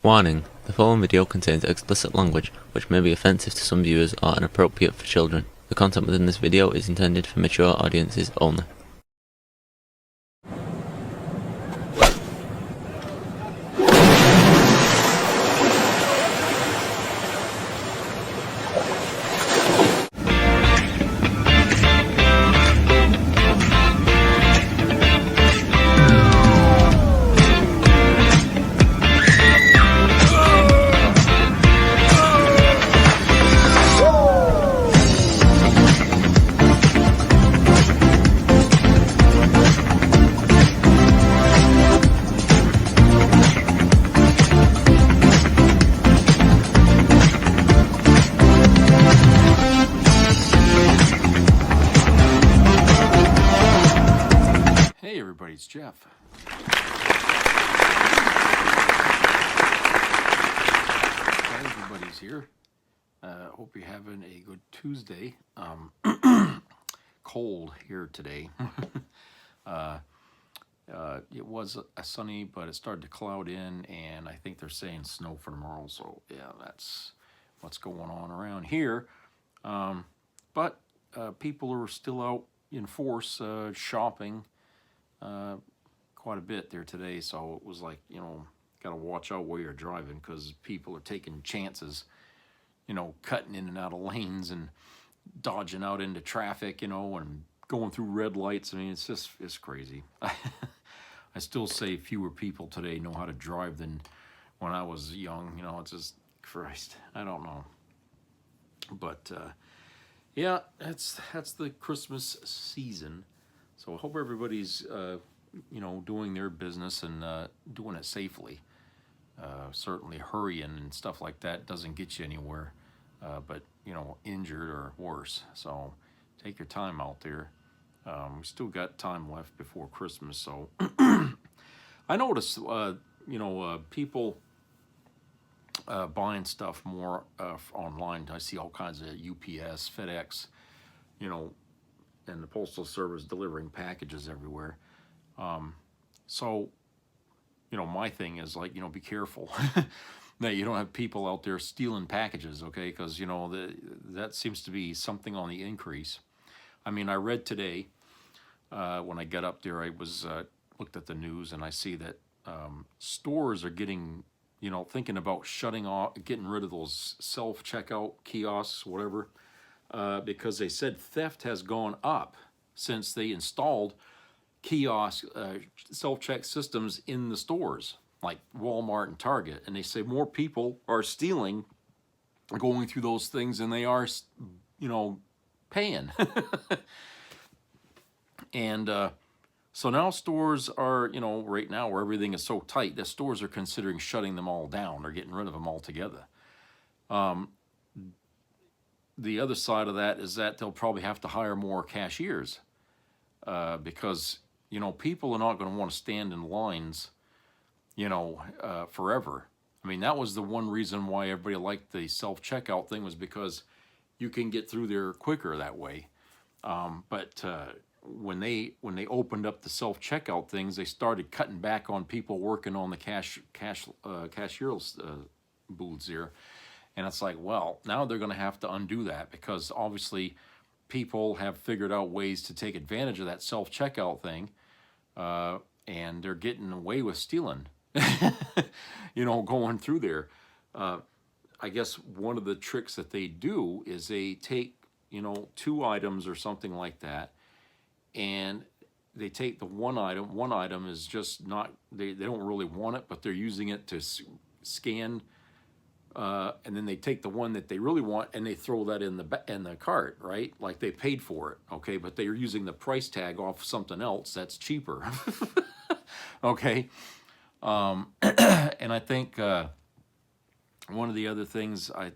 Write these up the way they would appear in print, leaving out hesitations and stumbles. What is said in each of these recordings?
Warning: the following video contains explicit language, which may be offensive to some viewers or inappropriate for children. The content within this video is intended for mature audiences only. Hey everybody, it's Jeff. Glad everybody's here. Hope you're having a good Tuesday. Cold here today. It was a sunny, but it started to cloud in, and I think they're saying snow for tomorrow. So yeah, that's what's going on around here. But people are still out in force shopping. Quite a bit there today, so it was like, got to watch out where you're driving, because people are taking chances, cutting in and out of lanes and dodging out into traffic, and going through red lights. I mean, it's crazy. I still say fewer people today know how to drive than when I was young. It's just, Christ, I don't know. But yeah, that's the Christmas season. So I hope everybody's, doing their business and doing it safely. Certainly hurrying and stuff like that doesn't get you anywhere, but, injured or worse. So take your time out there. We still got time left before Christmas. So I noticed, people buying stuff more online. I see all kinds of UPS, FedEx, and the Postal Service delivering packages everywhere. So, my thing is like, be careful that you don't have people out there stealing packages, okay? Because, that seems to be something on the increase. I mean, I read today, when I got up there, I was looked at the news, and I see that stores are getting, thinking about shutting off, getting rid of those self-checkout kiosks, whatever, because they said theft has gone up since they installed kiosk self-check systems in the stores like Walmart and Target, and they say more people are stealing, going through those things, than they are, paying. And so now stores are, right now where everything is so tight, the stores are considering shutting them all down or getting rid of them altogether. The other side of that is that they'll probably have to hire more cashiers, because, people are not going to want to stand in lines, forever. I mean, that was the one reason why everybody liked the self-checkout thing, was because you can get through there quicker that way. But when they opened up the self-checkout things, they started cutting back on people working on the cashier's booths there. And it's like, well, now they're going to have to undo that, because obviously people have figured out ways to take advantage of that self-checkout thing, and they're getting away with stealing, going through there. I guess one of the tricks that they do is they take, 2 items or something like that, and they take the one item is just not, they don't really want it, but they're using it to scan, and then they take the one that they really want and they throw that in the cart, right? Like they paid for it, okay? But they're using the price tag off something else that's cheaper, okay? And I think one of the other things I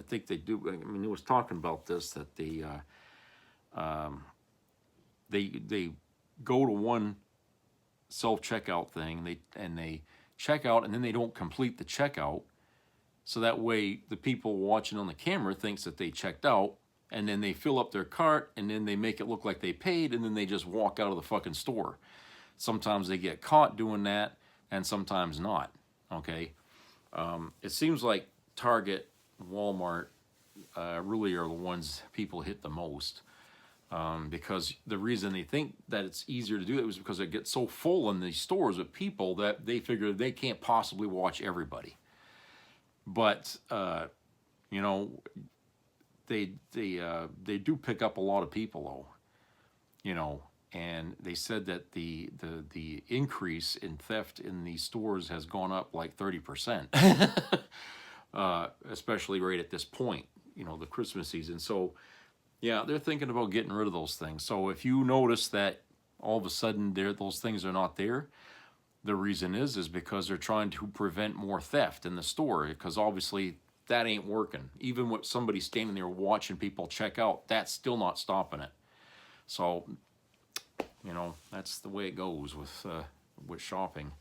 think they do. I mean, he was talking about this, that they go to one self-checkout thing, and they check out, and then they don't complete the checkout. So that way the people watching on the camera thinks that they checked out, and then they fill up their cart, and then they make it look like they paid, and then they just walk out of the fucking store. Sometimes they get caught doing that, and sometimes not, okay? It seems like Target, Walmart really are the ones people hit the most. Because the reason they think that it's easier to do it was because it gets so full in these stores with people that they figure they can't possibly watch everybody. But you know, they do pick up a lot of people though. You know, and they said that the increase in theft in these stores has gone up like 30%, especially right at this point. You know, the Christmas season. So yeah, they're thinking about getting rid of those things. So if you notice that all of a sudden those things are not there, the reason is because they're trying to prevent more theft in the store, because obviously that ain't working. Even with somebody standing there watching people check out, that's still not stopping it. So, you know, that's the way it goes with shopping.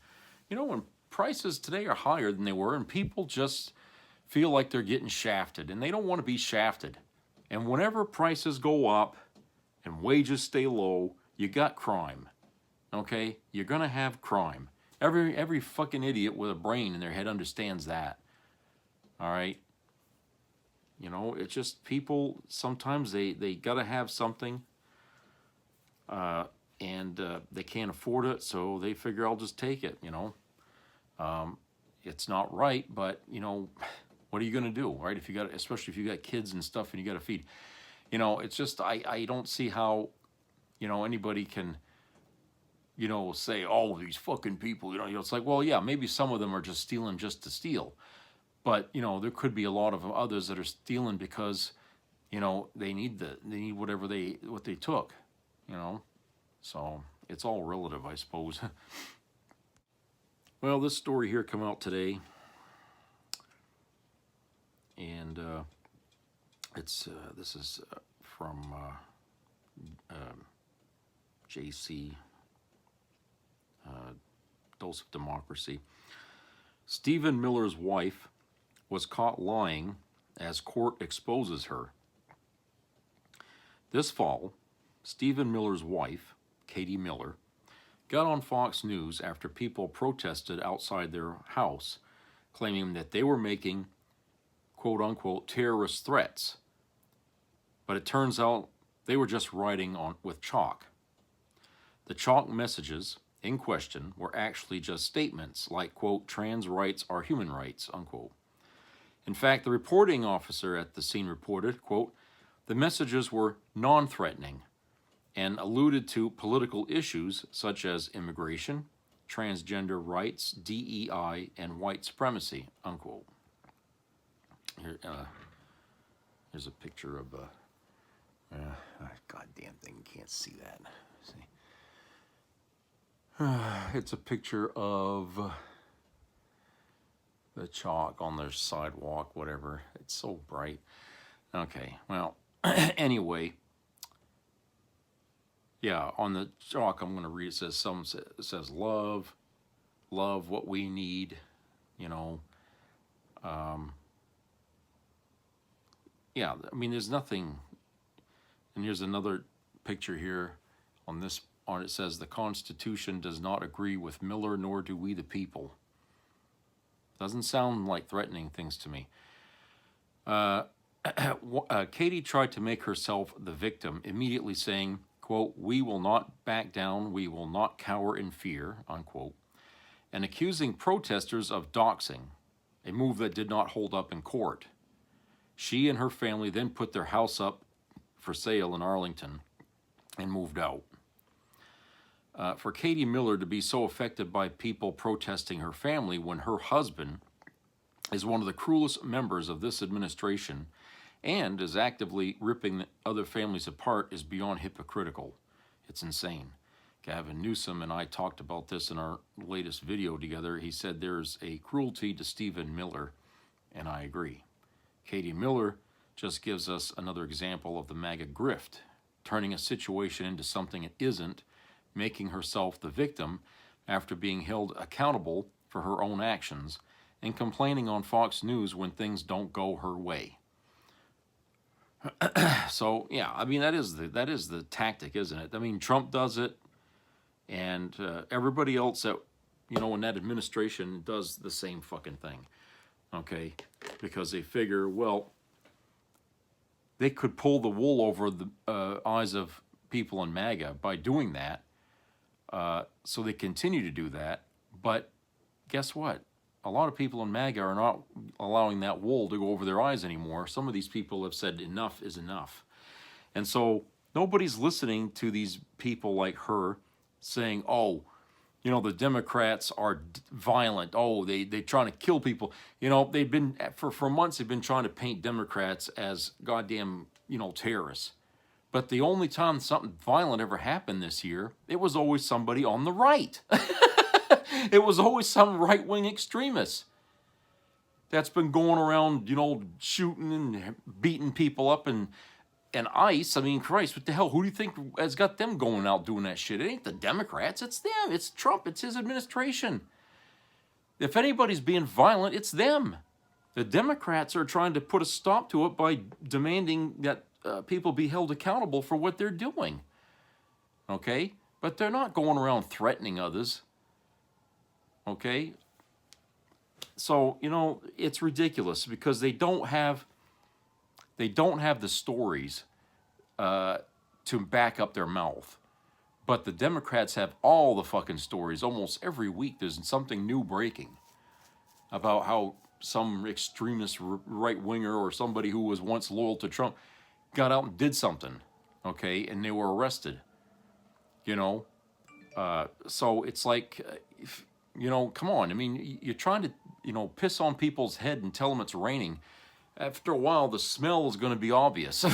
You know, when prices today are higher than they were, and people just feel like they're getting shafted, and they don't want to be shafted. And whenever prices go up and wages stay low, you got crime. Okay? You're gonna have crime. Every fucking idiot with a brain in their head understands that. All right? You know, it's just people, sometimes they gotta have something, and they can't afford it, so they figure I'll just take it, you know. It's not right, but, you know, what are you going to do, right? If you got, especially if you got kids and stuff and you got to feed, you know, it's just, I don't see how, you know, anybody can, you know, say, oh, these fucking people, you know, it's like, well, yeah, maybe some of them are just stealing just to steal. But, you know, there could be a lot of others that are stealing because, you know, they need whatever what they took, you know. So it's all relative, I suppose. Well, this story here came out today. And this is from JC, Dose of Democracy. Stephen Miller's wife was caught lying as court exposes her. This fall, Stephen Miller's wife, Katie Miller, got on Fox News after people protested outside their house, claiming that they were making quote-unquote terrorist threats. But it turns out they were just writing with chalk. The chalk messages in question were actually just statements like, quote, trans rights are human rights, unquote. In fact, the reporting officer at the scene reported, quote, the messages were non-threatening and alluded to political issues such as immigration, transgender rights, DEI, and white supremacy, unquote. Here, here's a picture of goddamn thing, you can't see that. See, it's a picture of the chalk on their sidewalk, whatever. It's so bright. Okay, well, anyway, yeah, on the chalk I'm going to read. It says love what we need, you know. Yeah, I mean, there's nothing. And here's another picture here on this. On it says the Constitution does not agree with Miller, nor do we the people. Doesn't sound like threatening things to me. Katie tried to make herself the victim, immediately saying, quote, we will not back down, we will not cower in fear, unquote, and accusing protesters of doxing, a move that did not hold up in court. She and her family then put their house up for sale in Arlington and moved out. For Katie Miller to be so affected by people protesting her family when her husband is one of the cruelest members of this administration and is actively ripping other families apart is beyond hypocritical. It's insane. Gavin Newsom and I talked about this in our latest video together. He said there's a cruelty to Stephen Miller, and I agree. Katie Miller just gives us another example of the MAGA grift, turning a situation into something it isn't, making herself the victim after being held accountable for her own actions, and complaining on Fox News when things don't go her way. So yeah, I mean that is the tactic, isn't it? I mean Trump does it, and everybody else that in that administration does the same fucking thing. okay? Because they figure, well, they could pull the wool over the eyes of people in MAGA by doing that. So they continue to do that. But guess what? A lot of people in MAGA are not allowing that wool to go over their eyes anymore. Some of these people have said enough is enough. And so nobody's listening to these people like her saying, oh, you know, the Democrats are violent. Oh, they're trying to kill people. You know, they've been, for months, they've been trying to paint Democrats as goddamn, you know, terrorists. But the only time something violent ever happened this year, it was always somebody on the right. It was always some right-wing extremist that's been going around, you know, shooting and beating people up and ICE. I mean, Christ, what the hell? Who do you think has got them going out doing that shit? It ain't the Democrats. It's them. It's Trump. It's his administration. If anybody's being violent, it's them. The Democrats are trying to put a stop to it by demanding that people be held accountable for what they're doing. Okay? But they're not going around threatening others. Okay? So, you know, it's ridiculous because they don't have the stories to back up their mouth. But the Democrats have all the fucking stories. Almost every week there's something new breaking about how some extremist right-winger or somebody who was once loyal to Trump got out and did something, okay, and they were arrested, you know? So it's like, you know, come on. I mean, you're trying to, you know, piss on people's head and tell them it's raining. After a while, the smell is going to be obvious.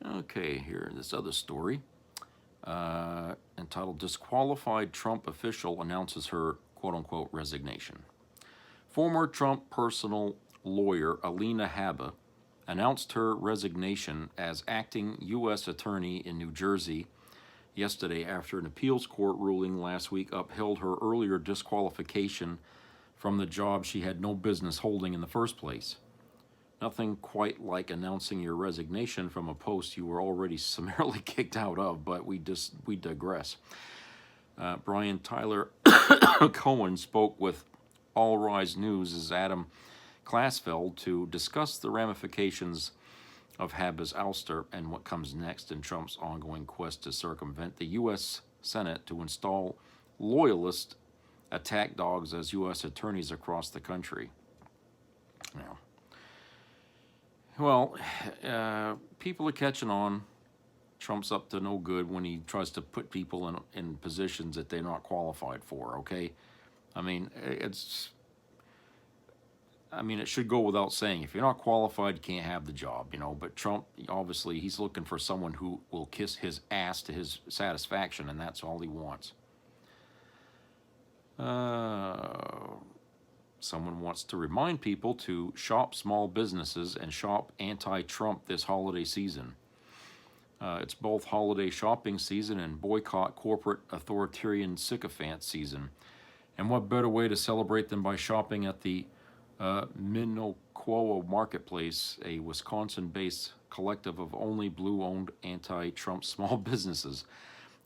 Okay, here, this other story, entitled Disqualified Trump Official Announces Her Quote-Unquote Resignation. Former Trump personal lawyer Alina Habba announced her resignation as acting U.S. Attorney in New Jersey yesterday after an appeals court ruling last week upheld her earlier disqualification from the job she had no business holding in the first place. Nothing quite like announcing your resignation from a post you were already summarily kicked out of, but we digress. Brian Tyler Cohen spoke with All Rise News' Adam Klasfeld to discuss the ramifications of Habba's ouster and what comes next in Trump's ongoing quest to circumvent the U.S. Senate to install loyalist attack dogs as U.S. attorneys across the country. Now, well, people are catching on. Trump's up to no good when he tries to put people in positions that they're not qualified for, okay? I mean, it should go without saying, if you're not qualified, you can't have the job, you know? But Trump, obviously, he's looking for someone who will kiss his ass to his satisfaction, and that's all he wants. Someone wants to remind people to shop small businesses and shop anti-Trump this holiday season. It's both holiday shopping season and boycott corporate authoritarian sycophant season. And what better way to celebrate than by shopping at the Minnoquo Marketplace, a Wisconsin-based collective of only blue-owned anti-Trump small businesses.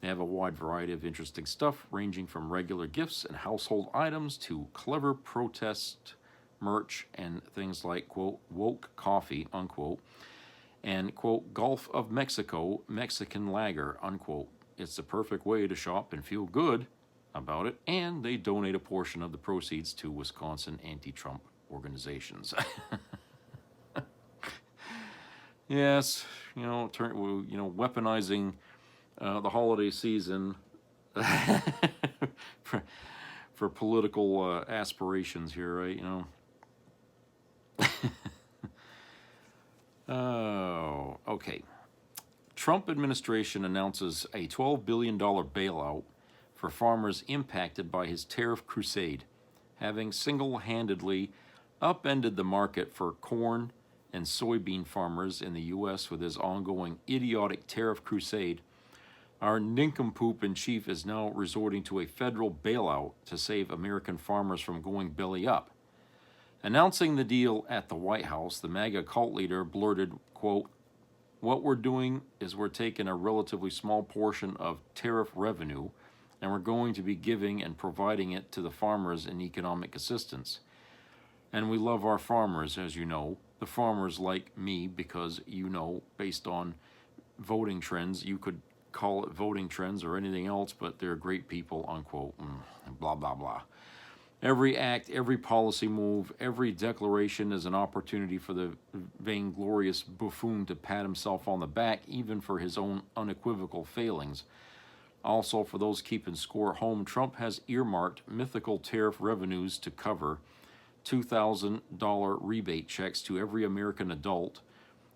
They have a wide variety of interesting stuff, ranging from regular gifts and household items to clever protest merch and things like, quote, woke coffee, unquote, and, quote, Gulf of Mexico Mexican lager, unquote. It's the perfect way to shop and feel good about it, and they donate a portion of the proceeds to Wisconsin anti-Trump organizations. Yes, weaponizing the holiday season for political aspirations here, right? Oh, okay. Trump administration announces a $12 billion bailout for farmers impacted by his tariff crusade, having single-handedly upended the market for corn and soybean farmers in the U.S. with his ongoing idiotic tariff crusade. Our nincompoop-in-chief is now resorting to a federal bailout to save American farmers from going belly up. Announcing the deal at the White House, the MAGA cult leader blurted, quote, "What we're doing is we're taking a relatively small portion of tariff revenue and we're going to be giving and providing it to the farmers in economic assistance. And we love our farmers, as you know. The farmers like me because, you know, based on voting trends, you could call it voting trends or anything else, but they're great people, unquote, blah, blah, blah. Every act, every policy move, every declaration is an opportunity for the vainglorious buffoon to pat himself on the back, even for his own unequivocal failings. Also, for those keeping score at home, Trump has earmarked mythical tariff revenues to cover $2,000 rebate checks to every American adult,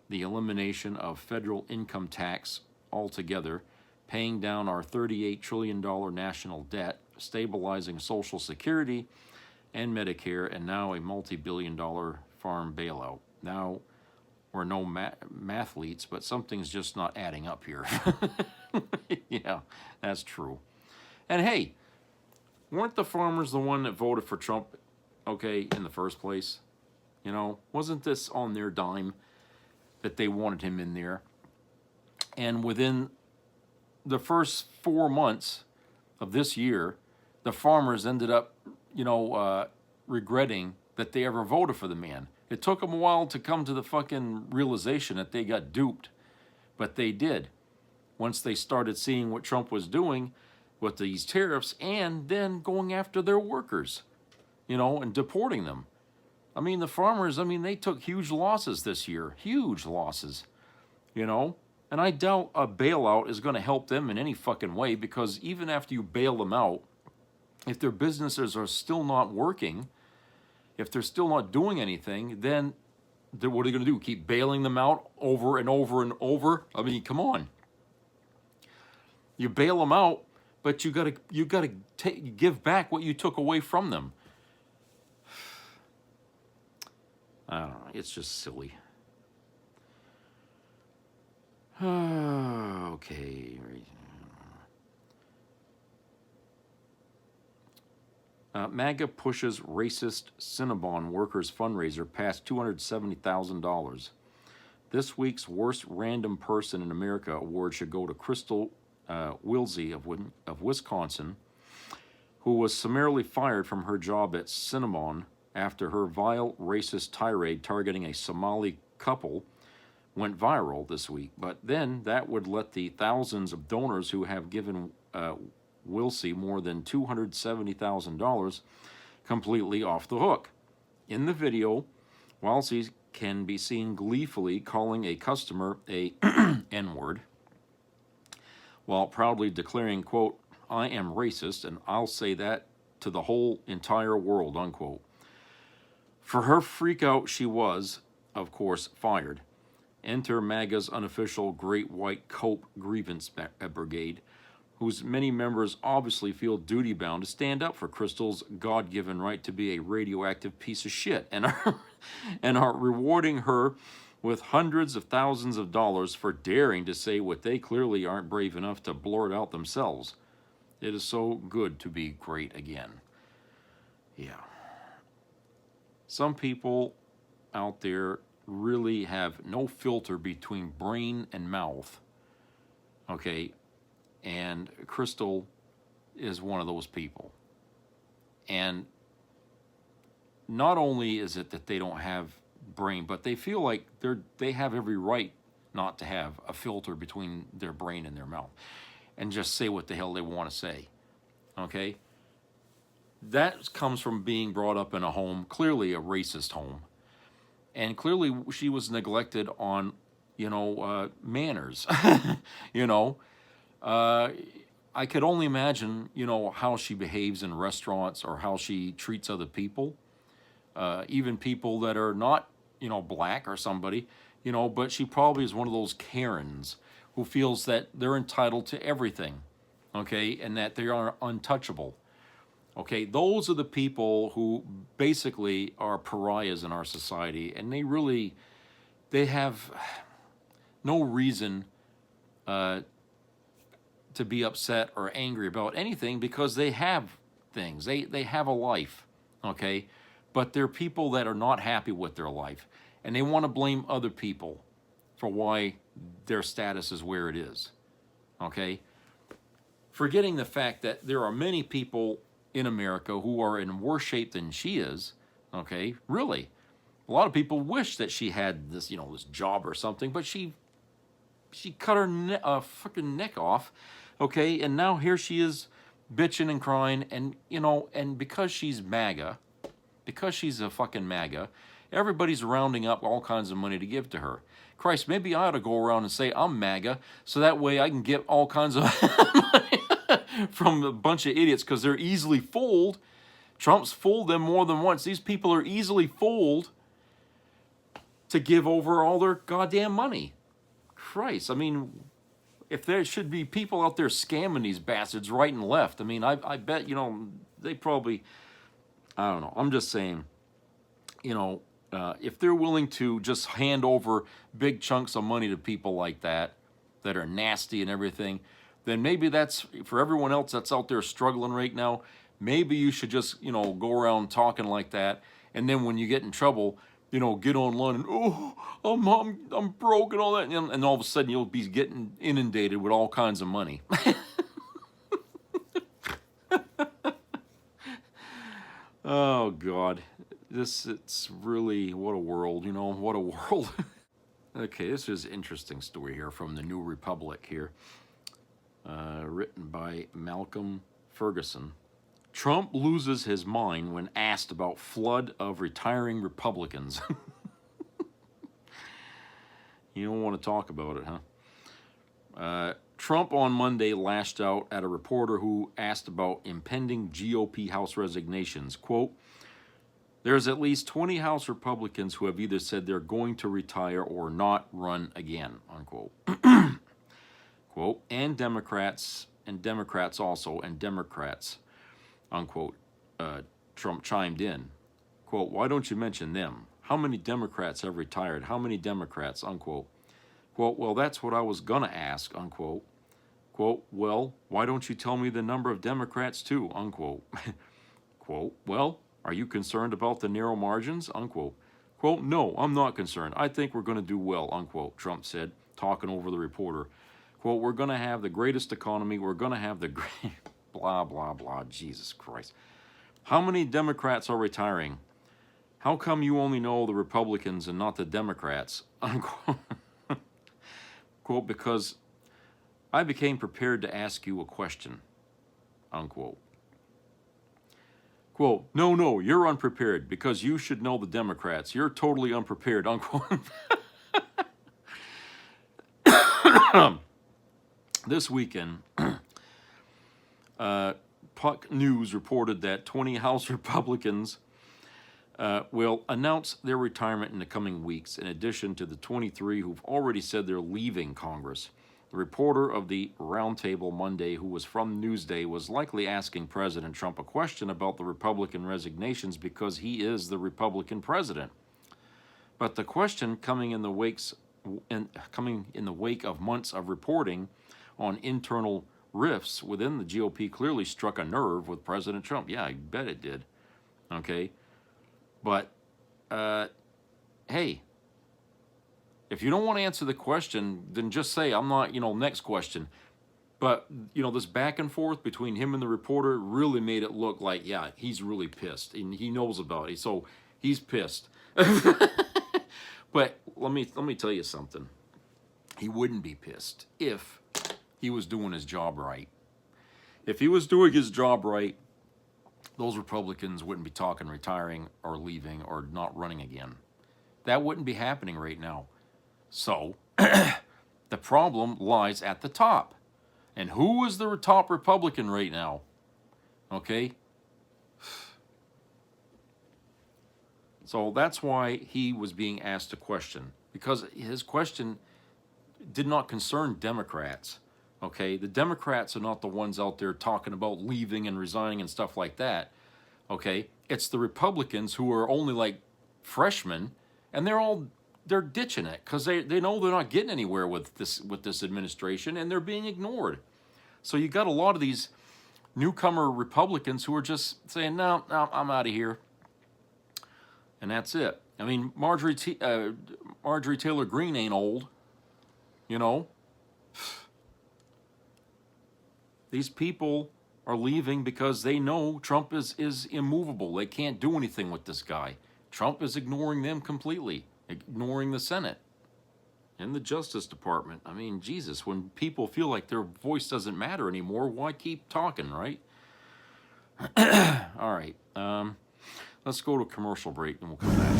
the elimination of federal income tax altogether, paying down our $38 trillion national debt, stabilizing Social Security and Medicare, and now a multi-billion-dollar farm bailout. Now, we're no mathletes, but something's just not adding up here. Yeah, that's true. And hey, weren't the farmers the one that voted for Trump, okay, in the first place? You know, wasn't this on their dime that they wanted him in there? And within the first 4 months of this year, the farmers ended up, regretting that they ever voted for the man. It took them a while to come to the fucking realization that they got duped, but they did. Once they started seeing what Trump was doing with these tariffs and then going after their workers, and deporting them. I mean, the farmers, they took huge losses this year, huge losses, and I doubt a bailout is going to help them in any fucking way, because even after you bail them out, if their businesses are still not working, if they're still not doing anything, then what are they going to do? Keep bailing them out over and over and over? I mean, come on. You bail them out, but you gotta give back what you took away from them. I don't know. It's just silly. Okay. MAGA pushes racist Cinnabon workers fundraiser past $270,000. This week's Worst Random Person in America award should go to Crystal Wilsey of Wisconsin, who was summarily fired from her job at Cinnabon after her vile racist tirade targeting a Somali couple went viral this week. But then that would let the thousands of donors who have given Wilsey more than $270,000 completely off the hook. In the video, Wilsey can be seen gleefully calling a customer a N-word, while proudly declaring, quote, "I am racist, and I'll say that to the whole entire world," unquote. For her freak out, she was, of course, fired. Enter MAGA's unofficial Great White Cope Grievance Brigade, whose many members obviously feel duty-bound to stand up for Crystal's God-given right to be a radioactive piece of shit, and are rewarding her with hundreds of thousands of dollars for daring to say what they clearly aren't brave enough to blurt out themselves. It is so good to be great again. Yeah. Some people out there really have no filter between brain and mouth. Okay? And Crystal is one of those people. And not only is it that they don't have brain, but they feel like they have every right not to have a filter between their brain and their mouth and just say what the hell they want to say. Okay? That comes from being brought up in a home, clearly a racist home. And clearly she was neglected on, manners. I could only imagine, how she behaves in restaurants or how she treats other people. Even people that are not, black or somebody, but she probably is one of those Karens who feels that they're entitled to everything, okay, and that they are untouchable. Okay, those are the people who basically are pariahs in our society, and they have no reason to be upset or angry about anything, because they have things. They have a life, okay? But they're people that are not happy with their life, and they want to blame other people for why their status is where it is, okay? forgetting the fact that there are many people in America who are in worse shape than she is. Okay, really, a lot of people wish that she had this, this job or something, but she cut her fucking neck off. Okay, and now here she is bitching and crying, and and because she's MAGA, because she's a fucking MAGA, everybody's rounding up all kinds of money to give to her. Christ, maybe I ought to go around and say I'm MAGA, so that way I can get all kinds of money from a bunch of idiots, because they're easily fooled. Trump's fooled them more than once. These people are easily fooled to give over all their goddamn money. Christ, I mean, if there should be people out there scamming these bastards right and left, I mean, I bet, they probably, I don't know, I'm just saying, if they're willing to just hand over big chunks of money to people like that are nasty and everything, then maybe that's, for everyone else that's out there struggling right now, maybe you should just, go around talking like that, and then when you get in trouble, get online and, oh, I'm broke and all that, and all of a sudden you'll be getting inundated with all kinds of money. Oh, God. It's really, what a world, what a world. Okay, this is an interesting story here from the New Republic here, written by Malcolm Ferguson. Trump loses his mind when asked about flood of retiring Republicans. You don't want to talk about it, huh? Trump on Monday lashed out at a reporter who asked about impending GOP House resignations. Quote, "There's at least 20 House Republicans who have either said they're going to retire or not run again," unquote. Quote, and Democrats also, and Democrats, unquote. Trump chimed in. Quote, "Why don't you mention them? How many Democrats have retired? How many Democrats?" Unquote. Quote, "Well, that's what I was gonna ask," unquote. Quote, "Well, why don't you tell me the number of Democrats too?" Unquote. Quote, "Well, are you concerned about the narrow margins?" Unquote. Quote, "No, I'm not concerned. I think we're going to do well," unquote, Trump said, talking over the reporter. Quote, "We're going to have the greatest economy. We're going to have the great..." Blah, blah, blah. Jesus Christ. "How many Democrats are retiring? How come you only know the Republicans and not the Democrats?" Unquote. Quote, "Because I became prepared to ask you a question." Unquote. Quote, No, you're unprepared because you should know the Democrats. You're totally unprepared," unquote. This weekend, Puck News reported that 20 House Republicans will announce their retirement in the coming weeks, in addition to the 23 who've already said they're leaving Congress. The reporter of the Roundtable Monday, who was from Newsday, was likely asking President Trump a question about the Republican resignations because he is the Republican president. But the question, coming in the wake of months of reporting on internal rifts within the GOP, clearly struck a nerve with President Trump. Yeah, I bet it did. Okay, but hey, if you don't want to answer the question, then just say, "I'm not," next question. But, this back and forth between him and the reporter really made it look like, yeah, he's really pissed. And he knows about it, so he's pissed. But let me tell you something. He wouldn't be pissed if he was doing his job right. If he was doing his job right, those Republicans wouldn't be talking retiring or leaving or not running again. That wouldn't be happening right now. So, the problem lies at the top. And who is the top Republican right now? Okay? So that's why he was being asked a question. Because his question did not concern Democrats. Okay? The Democrats are not the ones out there talking about leaving and resigning and stuff like that. Okay? It's the Republicans who are only like freshmen, and they're ditching it because they know they're not getting anywhere with this administration, and they're being ignored. So you got a lot of these newcomer Republicans who are just saying, no, I'm out of here. And that's it. I mean, Marjorie Taylor Greene ain't old, These people are leaving because they know Trump is immovable. They can't do anything with this guy. Trump is ignoring them completely, ignoring the Senate and the Justice Department. I mean, Jesus, when people feel like their voice doesn't matter anymore, why keep talking, right? All right. Let's go to a commercial break and we'll come back.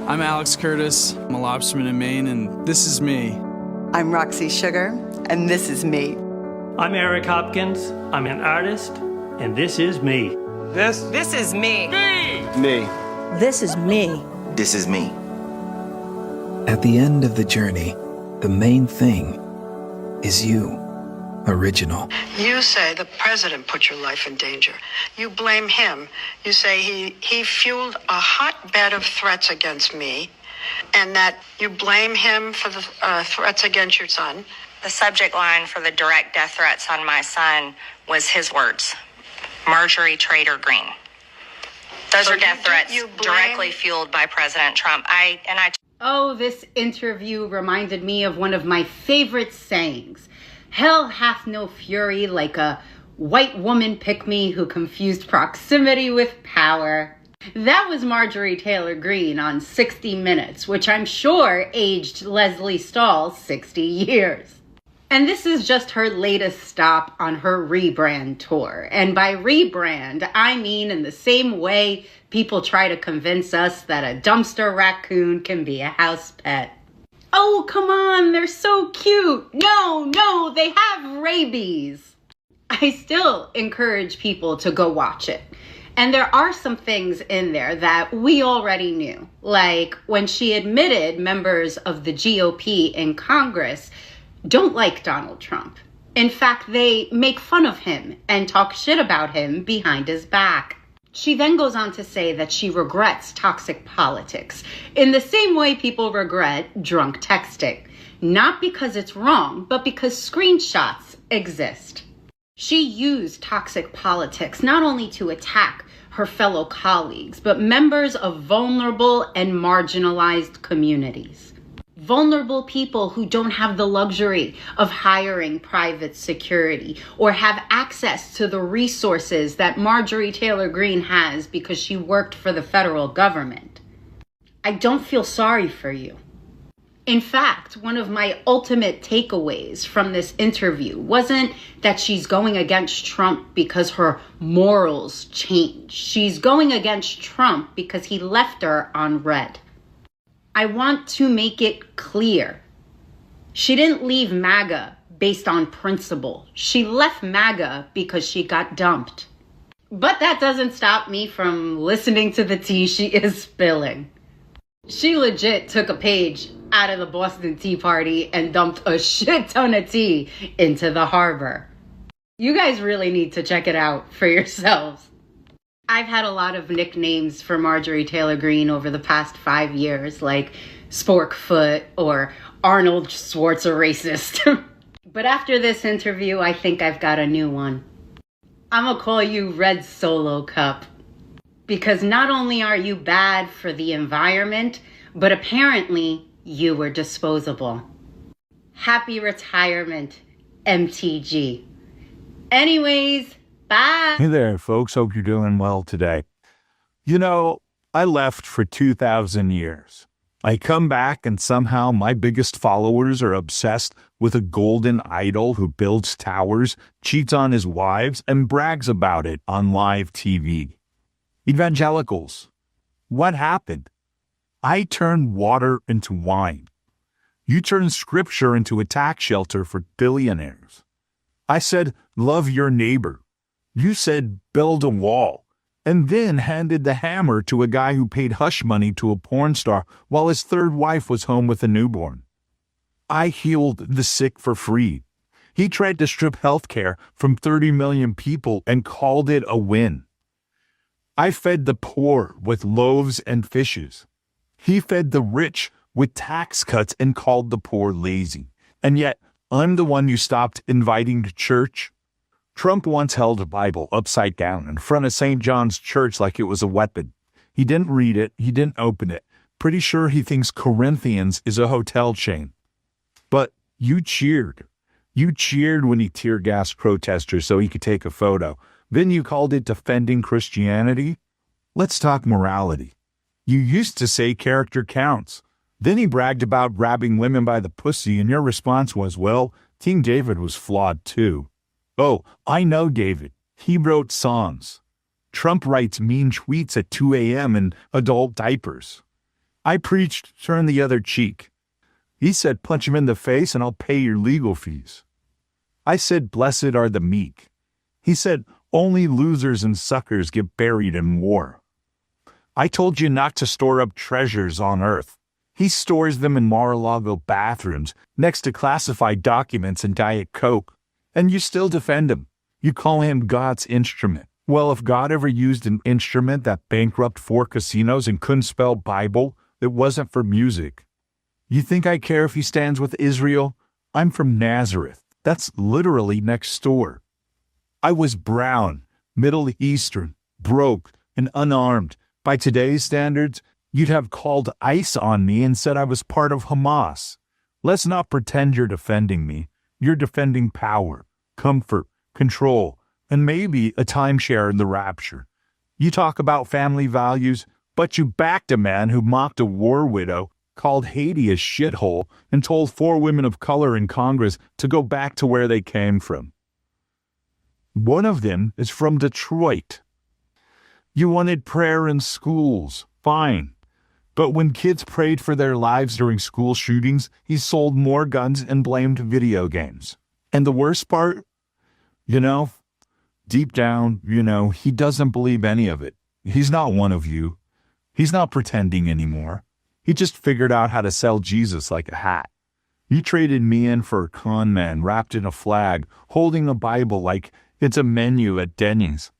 I'm Alex Curtis. I'm a lobsterman in Maine, and this is me. I'm Roxy Sugar, and this is me. I'm Eric Hopkins. I'm an artist, and this is me. This is me. Me. This is me. This is me. At the end of the journey, the main thing is you. Original. You say the president put your life in danger. You blame him. You say he fueled a hotbed of threats against me, and that you blame him for the threats against your son. The subject line for the direct death threats on my son was his words, Marjorie Taylor Greene. Those are death threats directly fueled by President Trump. Oh, this interview reminded me of one of my favorite sayings. Hell hath no fury like a white woman pick-me who confused proximity with power. That was Marjorie Taylor Greene on 60 Minutes, which I'm sure aged Leslie Stahl 60 years. And this is just her latest stop on her rebrand tour. And by rebrand, I mean in the same way people try to convince us that a dumpster raccoon can be a house pet. Oh, come on, they're so cute. No, they have rabies. I still encourage people to go watch it. And there are some things in there that we already knew. Like when she admitted members of the GOP in Congress don't like Donald Trump. In fact, they make fun of him and talk shit about him behind his back. She then goes on to say that she regrets toxic politics in the same way people regret drunk texting. Not because it's wrong, but because screenshots exist. She used toxic politics not only to attack her fellow colleagues, but members of vulnerable and marginalized communities. Vulnerable people who don't have the luxury of hiring private security or have access to the resources that Marjorie Taylor Greene has because she worked for the federal government. I don't feel sorry for you. In fact, one of my ultimate takeaways from this interview wasn't that she's going against Trump because her morals changed. She's going against Trump because he left her on red. I want to make it clear. She didn't leave MAGA based on principle. She left MAGA because she got dumped. But that doesn't stop me from listening to the tea she is spilling. She legit took a page out of the Boston Tea Party and dumped a shit ton of tea into the harbor. You guys really need to check it out for yourselves. I've had a lot of nicknames for Marjorie Taylor Greene over the past 5 years, like Sporkfoot or Arnold Schwarzenegger racist. But after this interview, I think I've got a new one. I'm gonna call you Red Solo Cup. Because not only are you bad for the environment, but apparently you were disposable. Happy retirement, MTG. Anyways, bye. Hey there, folks. Hope you're doing well today. You know, I left for 2,000 years. I come back and somehow my biggest followers are obsessed with a golden idol who builds towers, cheats on his wives, and brags about it on live TV. Evangelicals, what happened? I turned water into wine. You turned scripture into a tax shelter for billionaires. I said, love your neighbor. You said, build a wall, and then handed the hammer to a guy who paid hush money to a porn star while his third wife was home with a newborn. I healed the sick for free. He tried to strip health care from 30 million people and called it a win. I fed the poor with loaves and fishes. He fed the rich with tax cuts and called the poor lazy. And yet, I'm the one you stopped inviting to church. Trump once held a Bible upside down in front of St. John's Church like it was a weapon. He didn't read it. He didn't open it. Pretty sure he thinks Corinthians is a hotel chain. But you cheered. You cheered when he tear-gassed protesters so he could take a photo. Then you called it defending Christianity? Let's talk morality. You used to say character counts. Then he bragged about grabbing women by the pussy, and your response was, well, King David was flawed too. Oh, I know David. He wrote songs. Trump writes mean tweets at 2 a.m. in adult diapers. I preached turn the other cheek. He said punch him in the face and I'll pay your legal fees. I said blessed are the meek. He said only losers and suckers get buried in war. I told you not to store up treasures on earth. He stores them in Mar-a-Lago bathrooms next to classified documents and Diet Coke. And you still defend him. You call him God's instrument. Well, if God ever used an instrument that bankrupted 4 casinos and couldn't spell Bible, it wasn't for music. You think I care if he stands with Israel? I'm from Nazareth. That's literally next door. I was brown, Middle Eastern, broke, and unarmed. By today's standards, you'd have called ICE on me and said I was part of Hamas. Let's not pretend you're defending me. You're defending power, comfort, control, and maybe a timeshare in the rapture. You talk about family values, but you backed a man who mocked a war widow, called Haiti a shithole, and told 4 women of color in Congress to go back to where they came from. One of them is from Detroit. You wanted prayer in schools, fine. But when kids prayed for their lives during school shootings, he sold more guns and blamed video games. And the worst part? Deep down, he doesn't believe any of it. He's not one of you. He's not pretending anymore. He just figured out how to sell Jesus like a hat. You traded me in for a con man wrapped in a flag, holding a Bible like it's a menu at Denny's.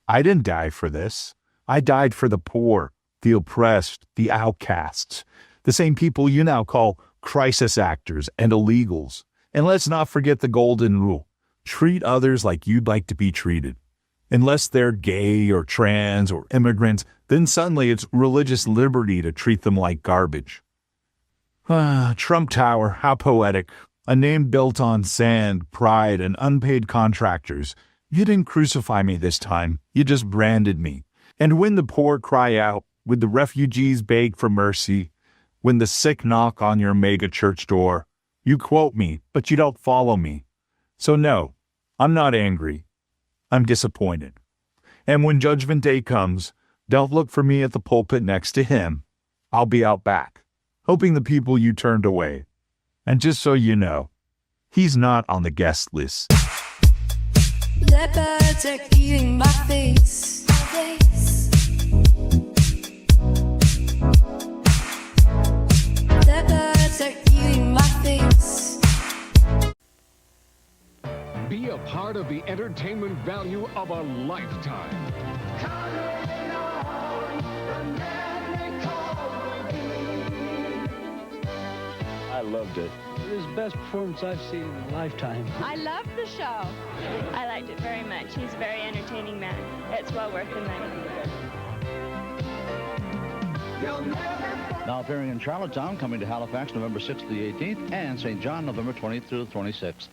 I didn't die for this. I died for the poor, the oppressed, the outcasts, the same people you now call crisis actors and illegals. And let's not forget the golden rule. Treat others like you'd like to be treated. Unless they're gay or trans or immigrants, then suddenly it's religious liberty to treat them like garbage. Trump Tower, how poetic. A name built on sand, pride, and unpaid contractors. You didn't crucify me this time. You just branded me. And when the poor cry out, when the refugees beg for mercy, when the sick knock on your mega church door, you quote me, but you don't follow me. So no, I'm not angry. I'm disappointed. And when Judgment Day comes, don't look for me at the pulpit next to him. I'll be out back, hoping the people you turned away. And just so you know, he's not on the guest list. Leopards are eating my face. Leopards are eating my face. Be a part of the entertainment value of a lifetime. I loved it. It was the best performance I've seen in a lifetime. I loved the show. I liked it very much. He's a very entertaining man. It's well worth the money. Now appearing in Charlottetown, coming to Halifax November 6th to the 18th, and St. John November 20th through the 26th.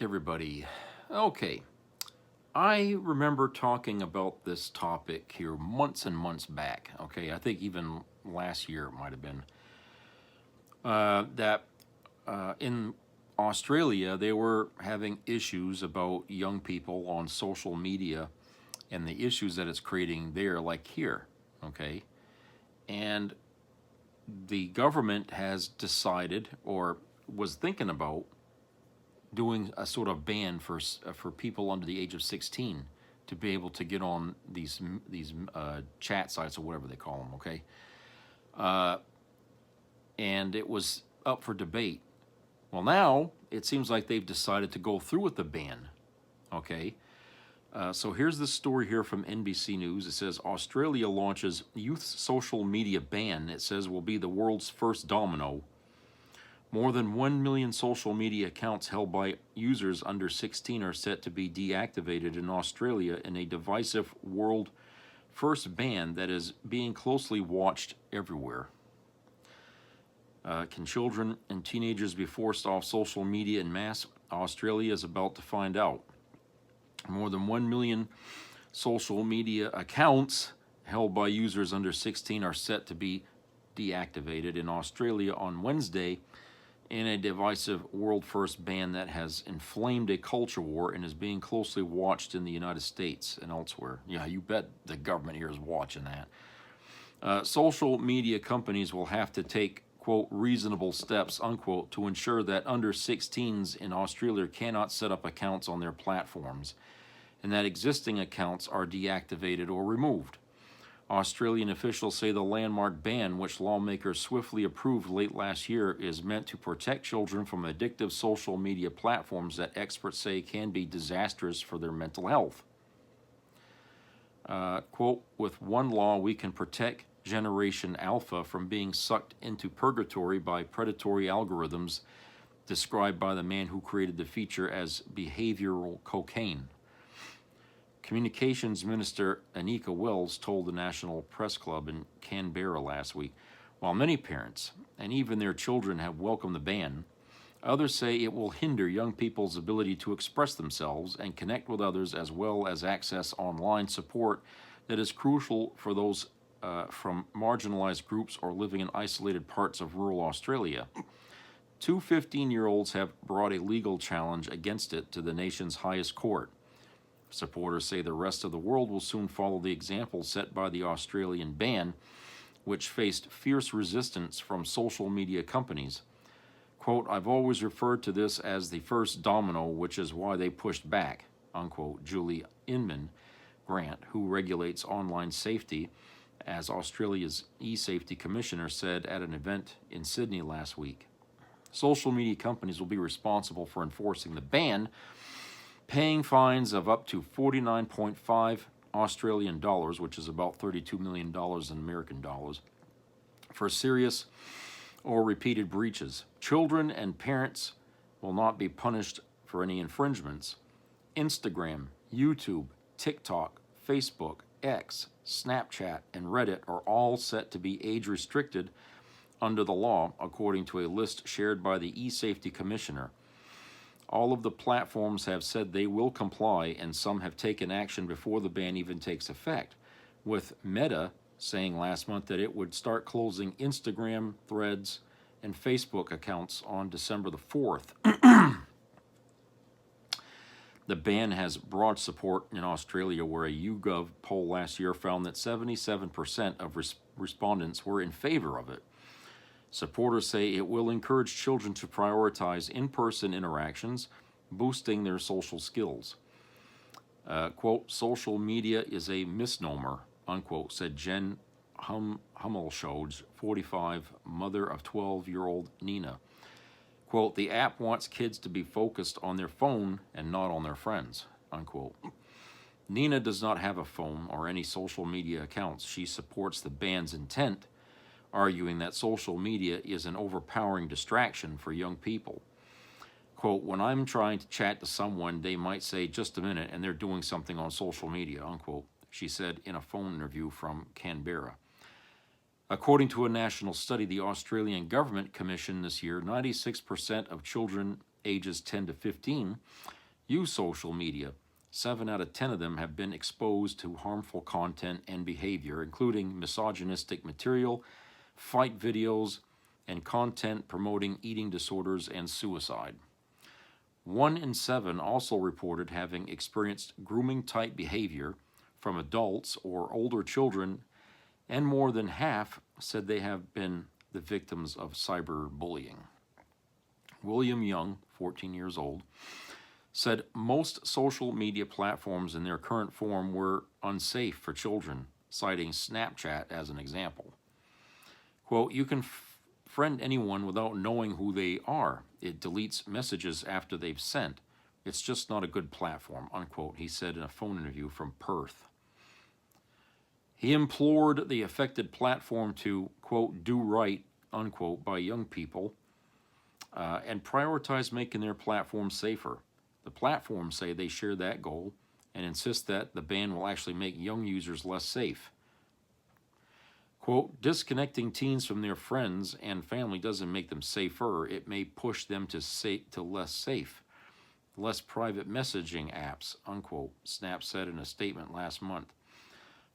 Everybody. Okay, I remember talking about this topic here months and months back. Okay, I think even last year it might have been that in Australia they were having issues about young people on social media and the issues that it's creating there, like here. Okay, and the government has decided, or was thinking about doing a sort of ban for people under the age of 16 to be able to get on these chat sites or whatever they call them, okay? And it was up for debate. Well, now it seems like they've decided to go through with the ban, okay? So here's the story here from NBC News. It says, Australia launches youth social media ban. It says will be the world's first domino. More than 1 million social media accounts held by users under 16 are set to be deactivated in Australia in a divisive world first ban that is being closely watched everywhere. Can children and teenagers be forced off social media en masse? Australia is about to find out. More than 1 million social media accounts held by users under 16 are set to be deactivated in Australia on Wednesday in a divisive world-first ban that has inflamed a culture war and is being closely watched in the United States and elsewhere. Yeah, you bet the government here is watching that. Social media companies will have to take, quote, reasonable steps, unquote, to ensure that under 16s in Australia cannot set up accounts on their platforms and that existing accounts are deactivated or removed. Australian officials say the landmark ban, which lawmakers swiftly approved late last year, is meant to protect children from addictive social media platforms that experts say can be disastrous for their mental health. Quote, with one law, we can protect Generation Alpha from being sucked into purgatory by predatory algorithms described by the man who created the feature as behavioral cocaine. Communications Minister Anika Wells told the National Press Club in Canberra last week, while many parents and even their children have welcomed the ban, others say it will hinder young people's ability to express themselves and connect with others as well as access online support that is crucial for those from marginalized groups or living in isolated parts of rural Australia. Two 15-year-olds have brought a legal challenge against it to the nation's highest court. Supporters say the rest of the world will soon follow the example set by the Australian ban, which faced fierce resistance from social media companies. Quote, I've always referred to this as the first domino, which is why they pushed back, unquote, Julie Inman Grant, who regulates online safety as Australia's e-safety commissioner, said at an event in Sydney last week. Social media companies will be responsible for enforcing the ban, paying fines of up to 49.5 Australian dollars, which is about $32 million in American dollars, for serious or repeated breaches. Children and parents will not be punished for any infringements. Instagram, YouTube, TikTok, Facebook, X, Snapchat, and Reddit are all set to be age-restricted under the law, according to a list shared by the e-safety commissioner. All of the platforms have said they will comply, and some have taken action before the ban even takes effect, with Meta saying last month that it would start closing Instagram, Threads, and Facebook accounts on December the 4th. The ban has broad support in Australia, where a YouGov poll last year found that 77% of respondents were in favor of it. Supporters say it will encourage children to prioritize in-person interactions, boosting their social skills. Quote, social media is a misnomer, unquote, said Jen Hummelschode, 45, mother of 12-year-old Nina. Quote, the app wants kids to be focused on their phone and not on their friends, unquote. Nina does not have a phone or any social media accounts. She supports the ban's intent, arguing that social media is an overpowering distraction for young people. Quote, when I'm trying to chat to someone, they might say, just a minute, and they're doing something on social media, unquote, she said in a phone interview from Canberra. According to a national study the Australian government commissioned this year, 96% of children ages 10 to 15 use social media. 7 out of 10 of them have been exposed to harmful content and behavior, including misogynistic material, fight videos, and content promoting eating disorders and suicide. 1 in 7 also reported having experienced grooming-type behavior from adults or older children, and more than half said they have been the victims of cyberbullying. William Young, 14 years old, said most social media platforms in their current form were unsafe for children, citing Snapchat as an example. Quote, you can friend anyone without knowing who they are. It deletes messages after they've sent. It's just not a good platform, unquote, he said in a phone interview from Perth. He implored the affected platform to, quote, do right, unquote, by young people and prioritize making their platform safer. The platforms say they share that goal and insist that the ban will actually make young users less safe. Quote, disconnecting teens from their friends and family doesn't make them safer. It may push them to less safe, less private messaging apps, unquote, Snap said in a statement last month.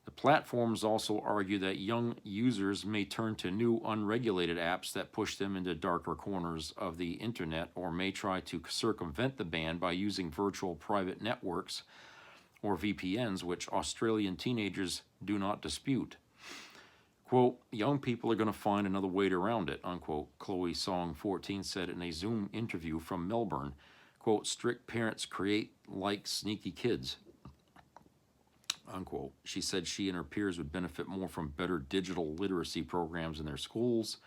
The platforms also argue that young users may turn to new unregulated apps that push them into darker corners of the internet, or may try to circumvent the ban by using virtual private networks or VPNs, which Australian teenagers do not dispute. Quote, young people are going to find another way around it, unquote, Chloe Song, 14, said in a Zoom interview from Melbourne. Quote, strict parents create like sneaky kids, unquote. She said she and her peers would benefit more from better digital literacy programs in their schools.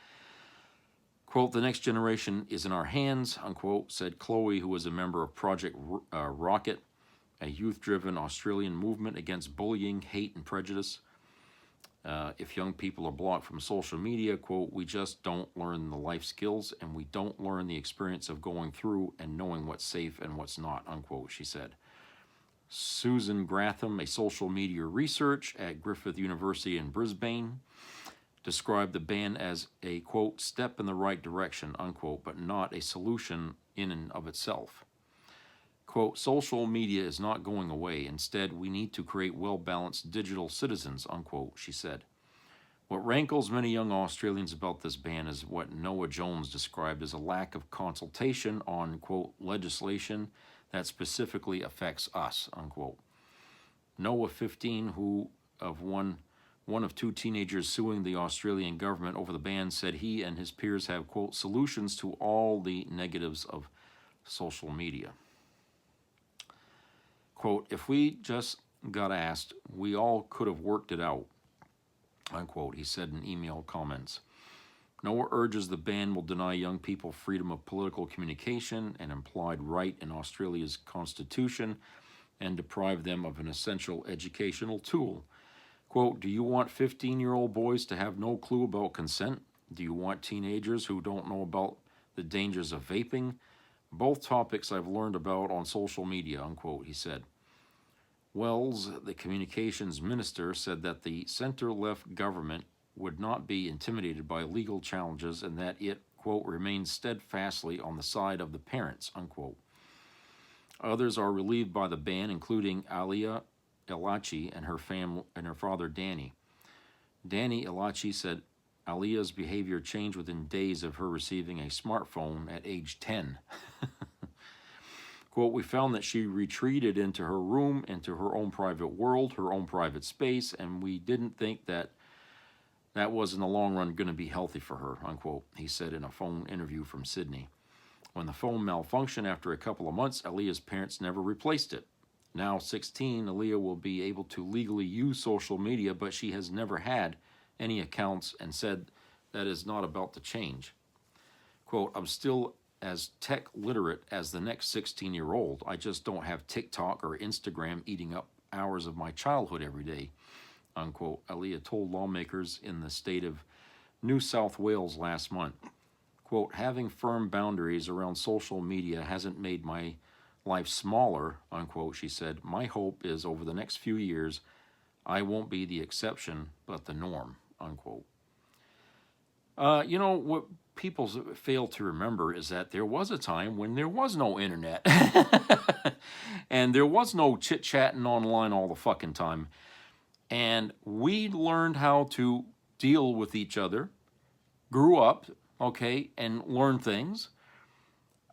Quote, the next generation is in our hands, unquote, said Chloe, who was a member of Project Rocket, a youth-driven Australian movement against bullying, hate, and prejudice. If young people are blocked from social media, quote, we just don't learn the life skills and we don't learn the experience of going through and knowing what's safe and what's not, unquote, she said. Susan Gratham, a social media researcher at Griffith University in Brisbane, described the ban as a, quote, step in the right direction, unquote, but not a solution in and of itself. Quote, social media is not going away. Instead, we need to create well-balanced digital citizens, unquote, she said. What rankles many young Australians about this ban is what Noah Jones described as a lack of consultation on, quote, legislation that specifically affects us, unquote. Noah, 15, who of one of two teenagers suing the Australian government over the ban, said he and his peers have, quote, solutions to all the negatives of social media. Quote, if we just got asked, we all could have worked it out, unquote, he said in email comments. Noah urges the ban will deny young people freedom of political communication, an implied right in Australia's constitution, and deprive them of an essential educational tool. Quote, do you want 15-year-old boys to have no clue about consent? Do you want teenagers who don't know about the dangers of vaping? Both topics I've learned about on social media, unquote, he said. Wells, the communications minister, said that the center-left government would not be intimidated by legal challenges and that it, quote, remains steadfastly on the side of the parents, unquote. Others are relieved by the ban, including Alia Elachi and her family and her father Danny. Danny Elachi said Alia's behavior changed within days of her receiving a smartphone at age 10. Quote, we found that she retreated into her room, into her own private world, her own private space, and we didn't think that was in the long run going to be healthy for her, unquote, he said in a phone interview from Sydney. When the phone malfunctioned after a couple of months, Alia's parents never replaced it. Now 16, Alia will be able to legally use social media, but she has never had any accounts and said that is not about to change. Quote, I'm still as tech literate as the next 16-year-old. I just don't have TikTok or Instagram eating up hours of my childhood every day, unquote, Alia told lawmakers in the state of New South Wales last month. Quote, having firm boundaries around social media hasn't made my life smaller, unquote, she said. My hope is over the next few years, I won't be the exception, but the norm, unquote. You know, what people fail to remember is that there was a time when there was no internet. And there was no chit-chatting online all the fucking time. And we learned how to deal with each other, grew up, okay, and learned things.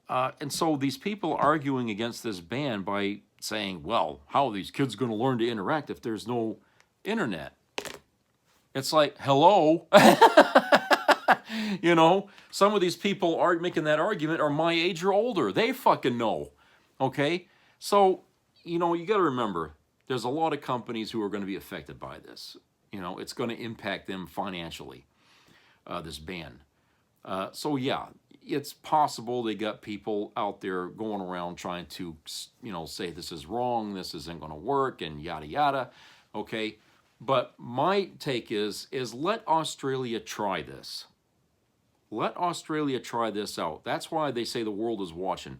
And so these people arguing against this ban by saying, well, how are these kids going to learn to interact if there's no internet? It's like, hello? You know, some of these people are making that argument are my age or older. They fucking know. Okay? So, you know, you got to remember, there's a lot of companies who are going to be affected by this. You know, it's going to impact them financially, this ban. So, yeah, it's possible they got people out there going around trying to, you know, say this is wrong, this isn't going to work, and yada, yada. Okay? But my take is let Australia try this. Let Australia try this out. That's why they say the world is watching.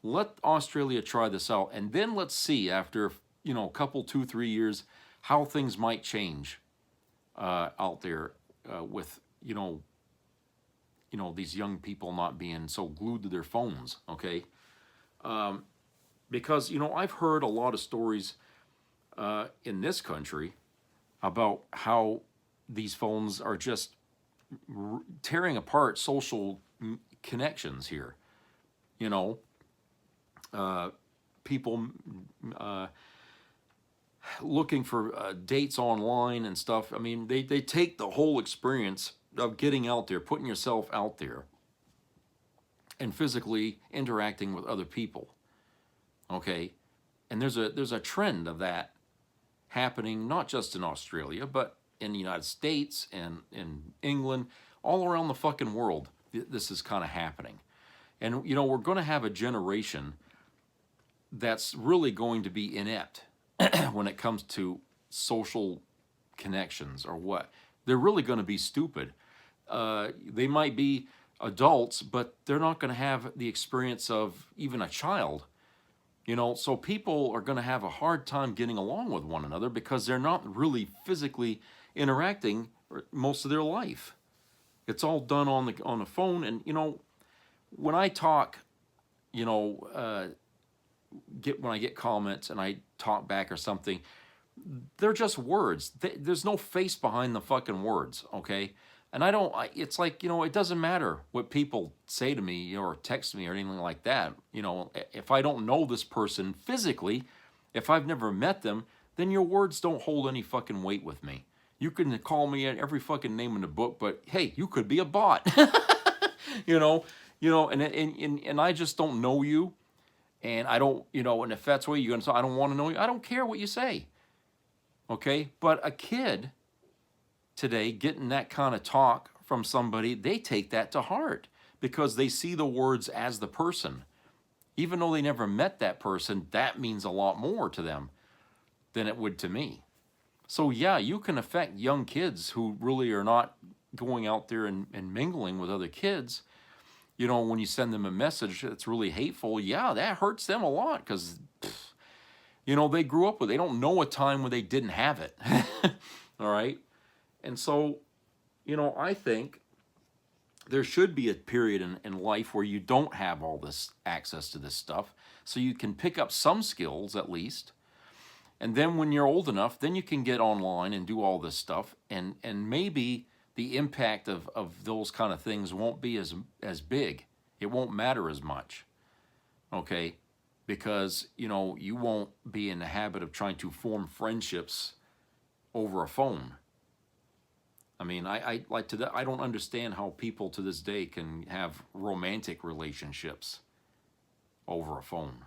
Let Australia try this out, and then let's see after, you know, a couple, 2-3 years, how things might change out there with, you know, these young people not being so glued to their phones, okay? Because, you know, I've heard a lot of stories in this country about how these phones are just tearing apart social connections here. You know, people looking for dates online and stuff. I mean, they take the whole experience of getting out there, putting yourself out there, and physically interacting with other people. Okay? And there's a trend of that happening not just in Australia, but in the United States and in England, all around the fucking world. This is kind of happening. And, you know, we're going to have a generation that's really going to be inept when it comes to social connections or what. They're really going to be stupid. They might be adults, but they're not going to have the experience of even a child. You know, so people are going to have a hard time getting along with one another because they're not really physically interacting most of their life. It's all done on the phone. And, you know, when I talk, you know, when I get comments and I talk back or something, they're just words. There's no face behind the fucking words, okay? And it's like, you know, it doesn't matter what people say to me or text me or anything like that. You know, if I don't know this person physically, if I've never met them, then your words don't hold any fucking weight with me. You can call me at every fucking name in the book, but hey, you could be a bot. you know, and I just don't know you. And I don't, you know, and if that's what you're going to say, I don't want to know you. I don't care what you say. Okay? But a kid today getting that kind of talk from somebody, they take that to heart because they see the words as the person. Even though they never met that person, that means a lot more to them than it would to me. So yeah, you can affect young kids who really are not going out there and mingling with other kids. You know, when you send them a message that's really hateful, yeah, that hurts them a lot because, you know, they grew up with it. They don't know a time when they didn't have it. All right? And so, you know, I think there should be a period in life where you don't have all this access to this stuff, so you can pick up some skills at least. And then when you're old enough, then you can get online and do all this stuff, and maybe the impact of those kind of things won't be as big. It won't matter as much, okay? Because, you know, you won't be in the habit of trying to form friendships over a phone. I mean, I don't understand how people to this day can have romantic relationships over a phone.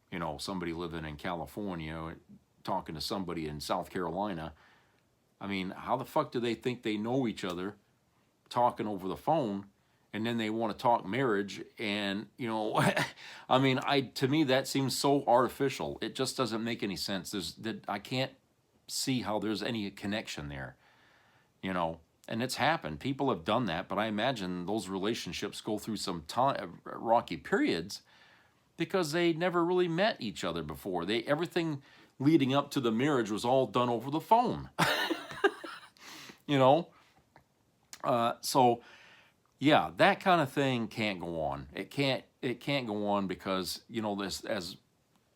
You know, somebody living in California talking to somebody in South Carolina. I mean, how the fuck do they think they know each other talking over the phone, and then they want to talk marriage? And, you know, I mean, to me, that seems so artificial. It just doesn't make any sense. I can't see how there's any connection there, you know. And it's happened. People have done that, but I imagine those relationships go through some rocky periods because they never really met each other before. Everything leading up to the marriage was all done over the phone. You know? So, yeah, that kind of thing can't go on. It can't go on because, you know, as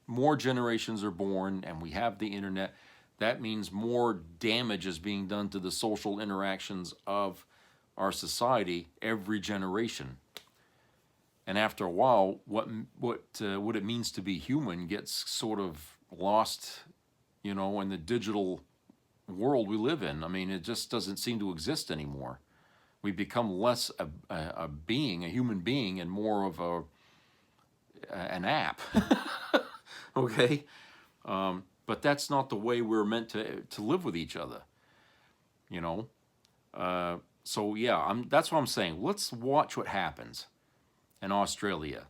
more generations are born and we have the internet, that means more damage is being done to the social interactions of our society every generation. And after a while, what it means to be human gets sort of lost, you know, in the digital world we live in. I mean, it just doesn't seem to exist anymore. We become less a being, a human being, and more of an app. Okay? But that's not the way we're meant to live with each other. You know? So yeah, that's what I'm saying. Let's watch what happens in Australia.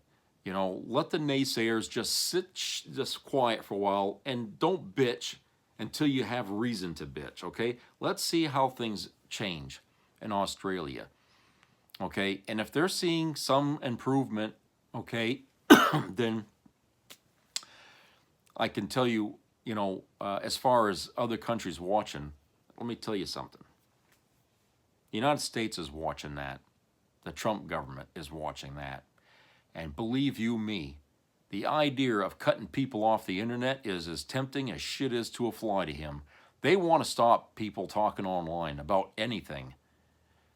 You know, let the naysayers just sit just quiet for a while and don't bitch until you have reason to bitch, okay? Let's see how things change in Australia, okay? And if they're seeing some improvement, okay, then I can tell you, you know, as far as other countries watching, let me tell you something. The United States is watching that. The Trump government is watching that. And believe you me, the idea of cutting people off the internet is as tempting as shit is to a fly to him. They want to stop people talking online about anything.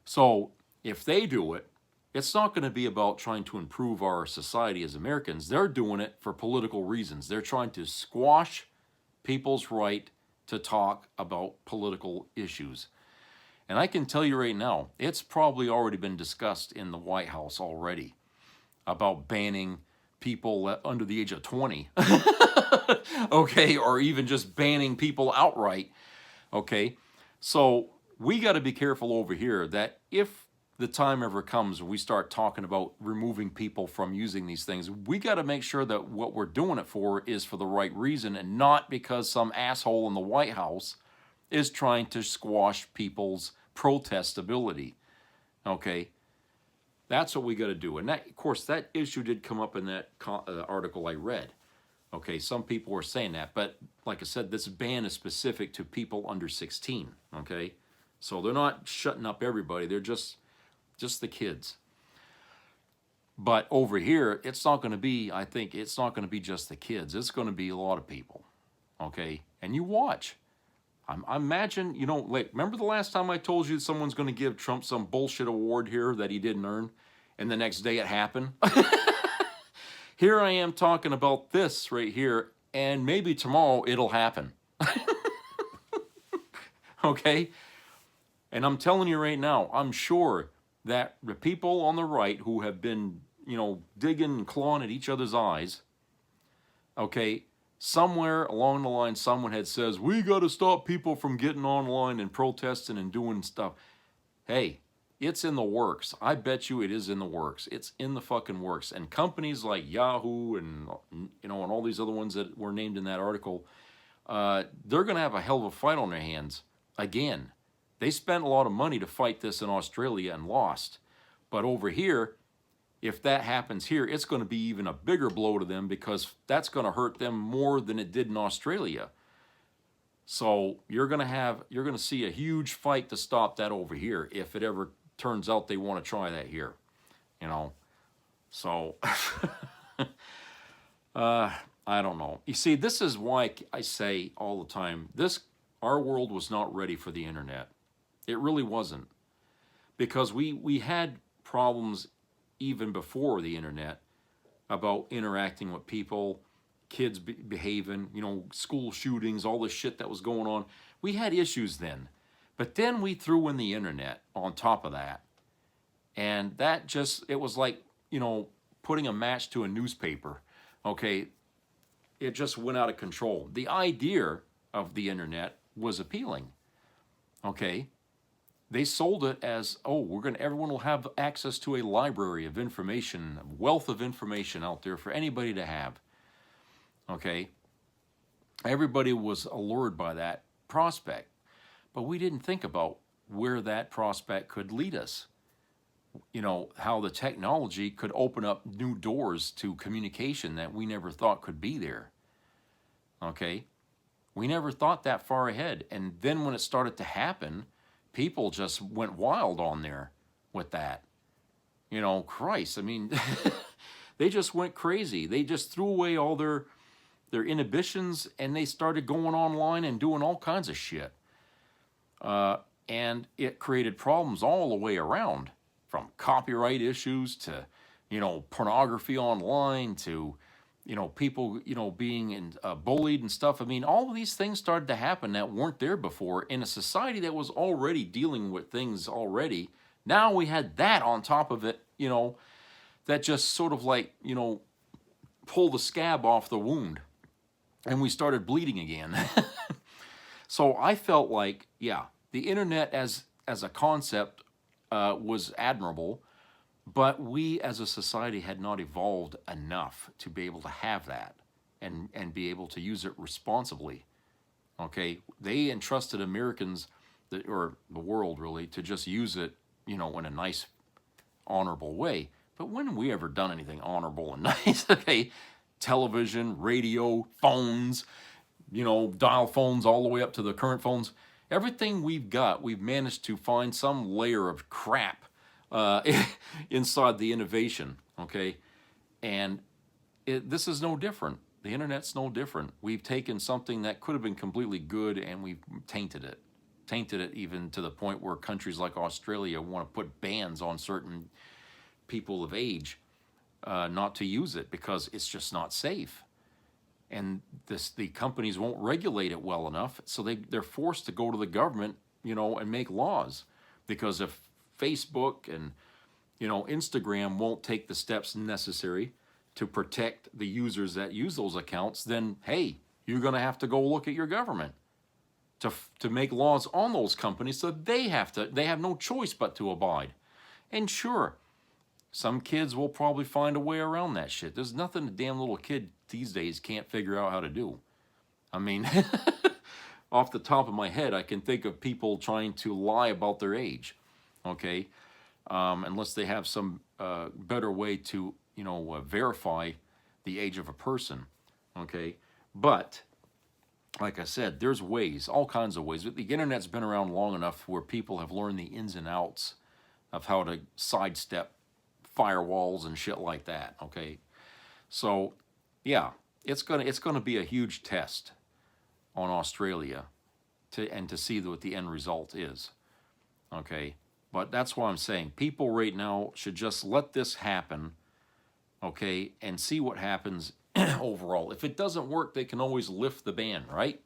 So if they do it, it's not going to be about trying to improve our society as Americans. They're doing it for political reasons. They're trying to squash people's right to talk about political issues. And I can tell you right now, it's probably already been discussed in the White House already about banning people under the age of 20, okay, or even just banning people outright, okay? So we got to be careful over here that if the time ever comes we start talking about removing people from using these things, we got to make sure that what we're doing it for is for the right reason and not because some asshole in the White House is trying to squash people's protest ability, okay? That's what we got to do. And that, of course, that issue did come up in that article I read. Okay, some people were saying that, but like I said, this ban is specific to people under 16, okay? So they're not shutting up everybody. They're just the kids. But over here, it's not going to be, I think, it's not going to be just the kids. It's going to be a lot of people, okay? And you watch. I imagine, you know, like, remember the last time I told you someone's going to give Trump some bullshit award here that he didn't earn, and the next day it happened? Here I am talking about this right here, and maybe tomorrow it'll happen. Okay? And I'm telling you right now, I'm sure that the people on the right who have been, you know, digging and clawing at each other's eyes, okay, somewhere along the line, someone had says, we got to stop people from getting online and protesting and doing stuff. Hey, it's in the works. I bet you it is in the works. It's in the fucking works. And companies like Yahoo and, you know, and all these other ones that were named in that article, they're going to have a hell of a fight on their hands again. They spent a lot of money to fight this in Australia and lost. But over here, if that happens here, it's going to be even a bigger blow to them because that's going to hurt them more than it did in Australia. So you're going to see a huge fight to stop that over here if it ever turns out they want to try that here, you know. So I don't know. You see, this is why I say all the time, our world was not ready for the internet. It really wasn't, because we had problems even before the internet about interacting with people, kids behaving, you know, school shootings, all this shit that was going on. We had issues then. But then we threw in the internet on top of that. And that just, it was like, you know, putting a match to a newspaper. Okay, it just went out of control. The idea of the internet was appealing. Okay, they sold it as, oh, everyone will have access to a library of information, a wealth of information out there for anybody to have. Okay, everybody was allured by that prospect, but we didn't think about where that prospect could lead us. You know, how the technology could open up new doors to communication that we never thought could be there. Okay, we never thought that far ahead. And then when it started to happen, people just went wild on there with that. You know, Christ, I mean, they just went crazy. They just threw away all their inhibitions and they started going online and doing all kinds of shit. And it created problems all the way around, from copyright issues to, you know, pornography online to, you know, people, you know, being bullied and stuff. I mean, all of these things started to happen that weren't there before in a society that was already dealing with things already Now we had that on top of it, you know, that just sort of like, you know, pull the scab off the wound. And we started bleeding again. So I felt like, yeah, the internet as a concept was admirable, but we as a society had not evolved enough to be able to have that and be able to use it responsibly. Okay, they entrusted Americans, or the world really, to just use it, you know, in a nice, honorable way. But when have we ever done anything honorable and nice? Okay, television, radio, phones, you know, dial phones all the way up to the current phones. Everything we've got, we've managed to find some layer of crap inside the innovation, okay? And this is no different. The internet's no different. We've taken something that could have been completely good and we've tainted it. Tainted it even to the point where countries like Australia want to put bans on certain people of age not to use it because it's just not safe. And the companies won't regulate it well enough, so they're forced to go to the government, you know, and make laws. Because if Facebook and, you know, Instagram won't take the steps necessary to protect the users that use those accounts, then, hey, you're going to have to go look at your government to make laws on those companies, so they have no choice but to abide. And sure, some kids will probably find a way around that shit. There's nothing a damn little kid these days can't figure out how to do. I mean, off the top of my head, I can think of people trying to lie about their age, okay? Unless they have some better way to, you know, verify the age of a person, okay? But, like I said, there's ways, all kinds of ways. The internet's been around long enough where people have learned the ins and outs of how to sidestep firewalls and shit like that, okay? So, yeah, it's gonna be a huge test on Australia to see what the end result is, okay? But that's why I'm saying people right now should just let this happen, okay, and see what happens overall. If it doesn't work, they can always lift the ban, right?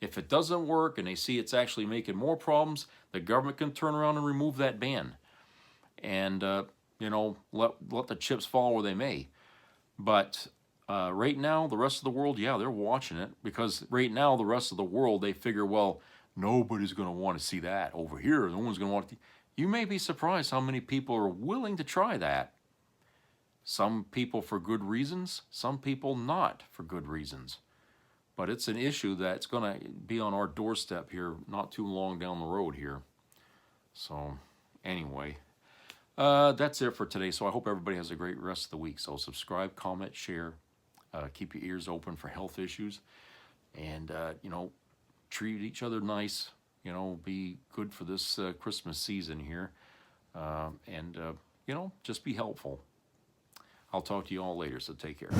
If it doesn't work and they see it's actually making more problems, the government can turn around and remove that ban. And, you know, let the chips fall where they may. But right now, the rest of the world, yeah, they're watching it. Because right now, the rest of the world, they figure, well, nobody's going to want to see that over here. No one's going to want to. You may be surprised how many people are willing to try that. Some people for good reasons, some people not for good reasons. But it's an issue that's going to be on our doorstep here not too long down the road here. So, anyway, that's it for today. So I hope everybody has a great rest of the week. So subscribe, comment, share, keep your ears open for health issues. And, you know, treat each other nice. You know, be good for this Christmas season here. And, you know, just be helpful. I'll talk to you all later, so take care.